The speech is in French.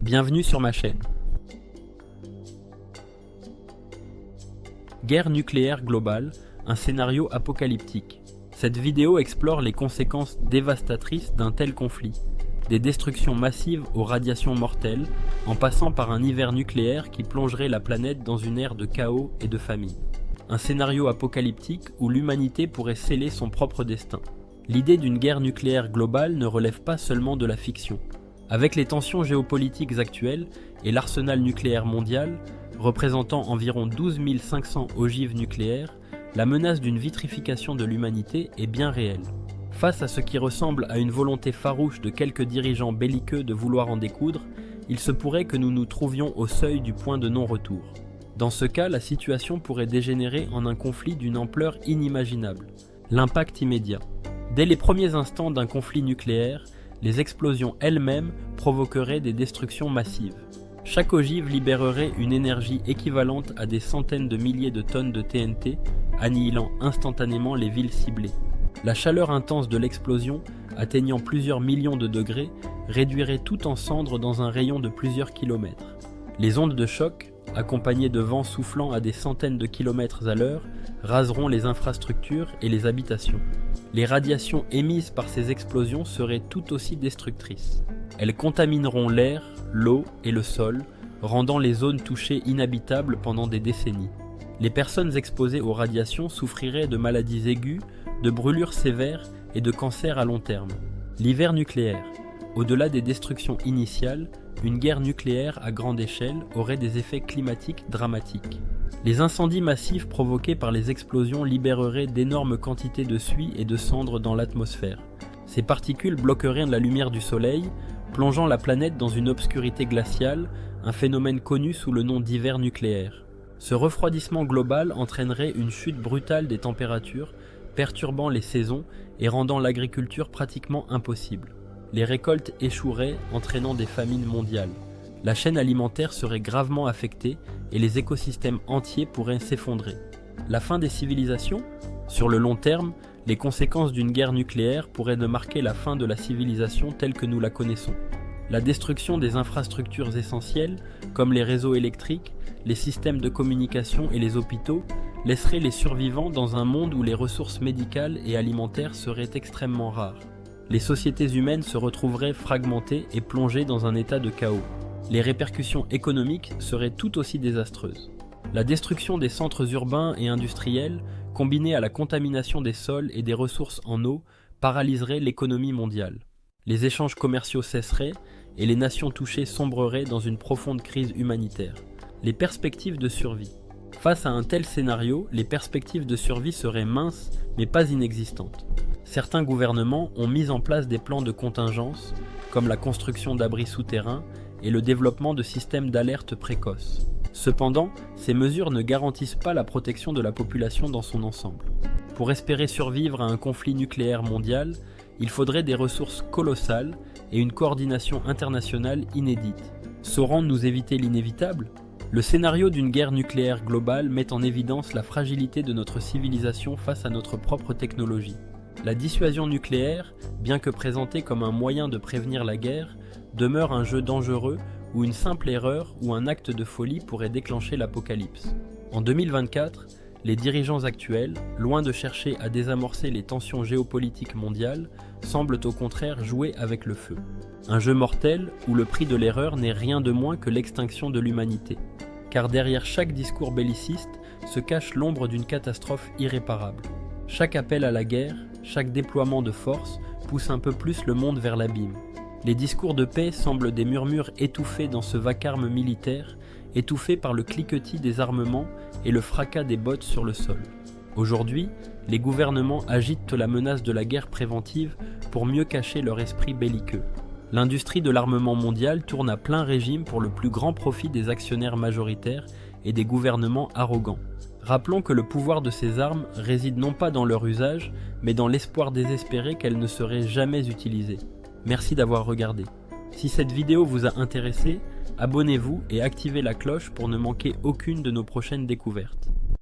Bienvenue sur ma chaîne. Guerre nucléaire globale, un scénario apocalyptique. Cette vidéo explore les conséquences dévastatrices d'un tel conflit. Des destructions massives aux radiations mortelles, en passant par un hiver nucléaire qui plongerait la planète dans une ère de chaos et de famine. Un scénario apocalyptique où l'humanité pourrait sceller son propre destin. L'idée d'une guerre nucléaire globale ne relève pas seulement de la fiction. Avec les tensions géopolitiques actuelles et l'arsenal nucléaire mondial, représentant environ 12 500 ogives nucléaires, la menace d'une vitrification de l'humanité est bien réelle. Face à ce qui ressemble à une volonté farouche de quelques dirigeants belliqueux de vouloir en découdre, il se pourrait que nous nous trouvions au seuil du point de non-retour. Dans ce cas, la situation pourrait dégénérer en un conflit d'une ampleur inimaginable. L'impact immédiat. Dès les premiers instants d'un conflit nucléaire, les explosions elles-mêmes provoqueraient des destructions massives. Chaque ogive libérerait une énergie équivalente à des centaines de milliers de tonnes de TNT, annihilant instantanément les villes ciblées. La chaleur intense de l'explosion, atteignant plusieurs millions de degrés, réduirait tout en cendres dans un rayon de plusieurs kilomètres. Les ondes de choc, accompagnées de vents soufflant à des centaines de kilomètres à l'heure, raseront les infrastructures et les habitations. Les radiations émises par ces explosions seraient tout aussi destructrices. Elles contamineront l'air, l'eau et le sol, rendant les zones touchées inhabitables pendant des décennies. Les personnes exposées aux radiations souffriraient de maladies aiguës, de brûlures sévères et de cancers à long terme. L'hiver nucléaire. Au-delà des destructions initiales, une guerre nucléaire à grande échelle aurait des effets climatiques dramatiques. Les incendies massifs provoqués par les explosions libéreraient d'énormes quantités de suie et de cendres dans l'atmosphère. Ces particules bloqueraient la lumière du soleil, plongeant la planète dans une obscurité glaciale, un phénomène connu sous le nom d'hiver nucléaire. Ce refroidissement global entraînerait une chute brutale des températures, perturbant les saisons et rendant l'agriculture pratiquement impossible. Les récoltes échoueraient, entraînant des famines mondiales. La chaîne alimentaire serait gravement affectée et les écosystèmes entiers pourraient s'effondrer. La fin des civilisations ? Sur le long terme, les conséquences d'une guerre nucléaire pourraient ne marquer la fin de la civilisation telle que nous la connaissons. La destruction des infrastructures essentielles, comme les réseaux électriques, les systèmes de communication et les hôpitaux, laisserait les survivants dans un monde où les ressources médicales et alimentaires seraient extrêmement rares. Les sociétés humaines se retrouveraient fragmentées et plongées dans un état de chaos. Les répercussions économiques seraient tout aussi désastreuses. La destruction des centres urbains et industriels, combinée à la contamination des sols et des ressources en eau, paralyserait l'économie mondiale. Les échanges commerciaux cesseraient et les nations touchées sombreraient dans une profonde crise humanitaire. Les perspectives de survie. Face à un tel scénario, les perspectives de survie seraient minces mais pas inexistantes. Certains gouvernements ont mis en place des plans de contingence, comme la construction d'abris souterrains et le développement de systèmes d'alerte précoce. Cependant, ces mesures ne garantissent pas la protection de la population dans son ensemble. Pour espérer survivre à un conflit nucléaire mondial, il faudrait des ressources colossales et une coordination internationale inédite. Saurons-nous éviter l'inévitable ? Le scénario d'une guerre nucléaire globale met en évidence la fragilité de notre civilisation face à notre propre technologie. La dissuasion nucléaire, bien que présentée comme un moyen de prévenir la guerre, demeure un jeu dangereux où une simple erreur ou un acte de folie pourrait déclencher l'apocalypse. En 2024, les dirigeants actuels, loin de chercher à désamorcer les tensions géopolitiques mondiales, semblent au contraire jouer avec le feu. Un jeu mortel où le prix de l'erreur n'est rien de moins que l'extinction de l'humanité. Car derrière chaque discours belliciste se cache l'ombre d'une catastrophe irréparable. Chaque appel à la guerre, chaque déploiement de force pousse un peu plus le monde vers l'abîme. Les discours de paix semblent des murmures étouffés dans ce vacarme militaire, étouffés par le cliquetis des armements et le fracas des bottes sur le sol. Aujourd'hui, les gouvernements agitent la menace de la guerre préventive pour mieux cacher leur esprit belliqueux. L'industrie de l'armement mondial tourne à plein régime pour le plus grand profit des actionnaires majoritaires et des gouvernements arrogants. Rappelons que le pouvoir de ces armes réside non pas dans leur usage, mais dans l'espoir désespéré qu'elles ne seraient jamais utilisées. Merci d'avoir regardé. Si cette vidéo vous a intéressé, abonnez-vous et activez la cloche pour ne manquer aucune de nos prochaines découvertes.